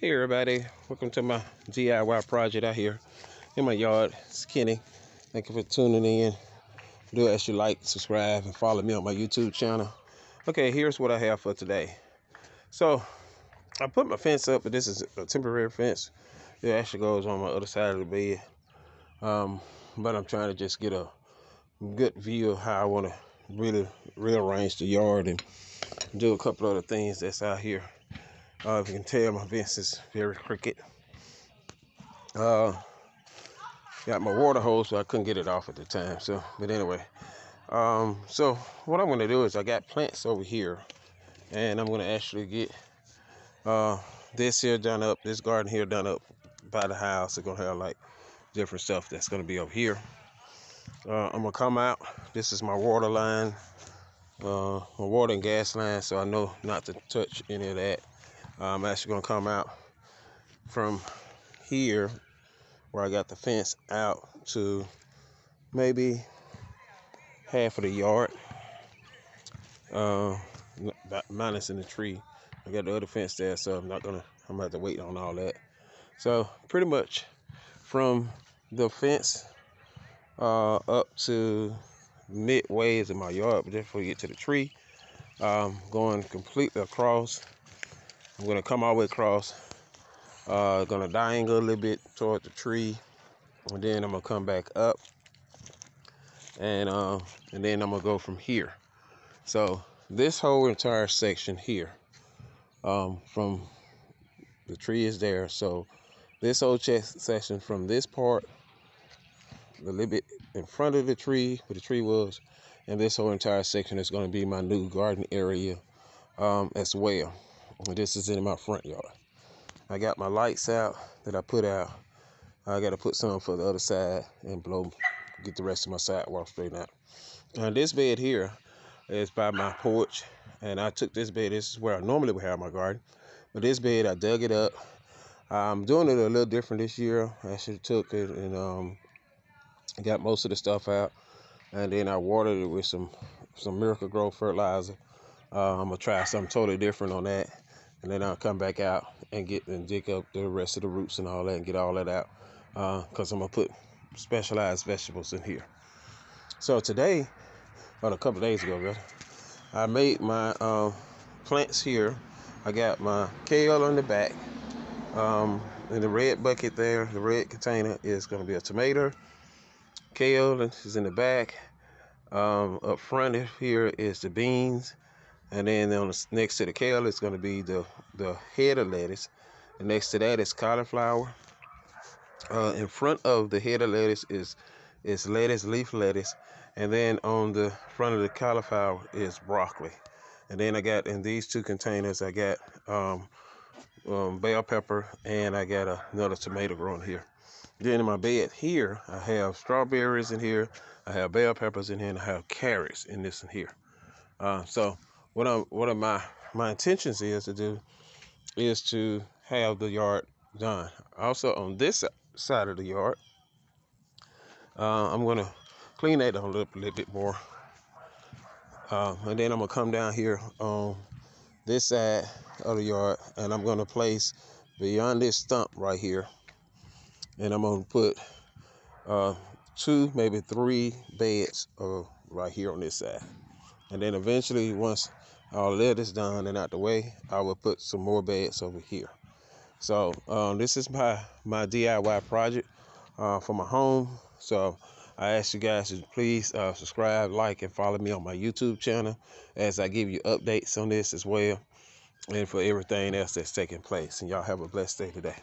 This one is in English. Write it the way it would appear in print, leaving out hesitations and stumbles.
Hey everybody, welcome to my DIY project out here in my yard. It's Kenny. Thank you for tuning in. Do ask you like, subscribe, and follow me on my YouTube channel. Okay, here's what I have for today. So I put my fence up, but this is a temporary fence. It actually goes on my other side of the bed. But I'm trying to just get a good view of how I want to really rearrange the yard and do a couple other things that's out here. If you can tell, my fence is very crooked. Got my water hose, so I couldn't get it off at the time. But anyway, so what I'm gonna do is I got plants over here, and I'm gonna actually get this here done up, this garden here done up by the house. It's gonna have like different stuff that's gonna be over here. I'm gonna come out. This is my water line, my water and gas line, so I know not to touch any of that. I'm actually gonna come out from here where I got the fence out to maybe half of the yard, minus in the tree. I got the other fence there, so I'm gonna have to wait on all that. So pretty much from the fence up to midways in my yard, but just before you get to the tree, going completely across. I'm gonna come all the way across, gonna diagonal a little bit toward the tree, and then I'm gonna come back up, and then I'm gonna go from here. So this whole entire section here, from the tree is there. So this whole section from this part, a little bit in front of the tree where the tree was, and this whole entire section is going to be my new garden area as well. And this is in my front yard. I got my lights out that I put out. I got to put some for the other side and get the rest of my sidewalk straightened out. Now this bed here is by my porch, and I took this bed. This is where I normally would have my garden, but this bed I dug it up. I'm doing it a little different this year. I actually took it and got most of the stuff out, and then I watered it with some Miracle Grow fertilizer. I'm gonna try something totally different on that, and then I'll come back out and dig up the rest of the roots and all that and get all that out, because I'm gonna put specialized vegetables in here. So today, about a couple of days ago, really, I made my plants here. I got my kale on the back. In the red bucket there, the red container is going to be a tomato. Kale is in the back. Up front here is the beans, and then next to the kale is going to be the head of lettuce, and next to that is cauliflower. In front of the head of lettuce is lettuce, leaf lettuce, and then on the front of the cauliflower is broccoli. And then I got in these two containers, I got bell pepper, and I got another tomato growing here. Then in my bed here, I have strawberries in here, I have bell peppers in here, and I have carrots in this in here. So what of my intentions is to have the yard done. Also on this side of the yard, I'm gonna clean that up a little bit more, and then I'm gonna come down here on this side of the yard, and I'm gonna place beyond this stump right here, and I'm gonna put 2, maybe 3 beds right here on this side. And then eventually, once all of that is done and out the way, I will put some more beds over here. So this is my DIY project for my home. So I ask you guys to please subscribe, like, and follow me on my YouTube channel as I give you updates on this as well, and for everything else that's taking place. And y'all have a blessed day today.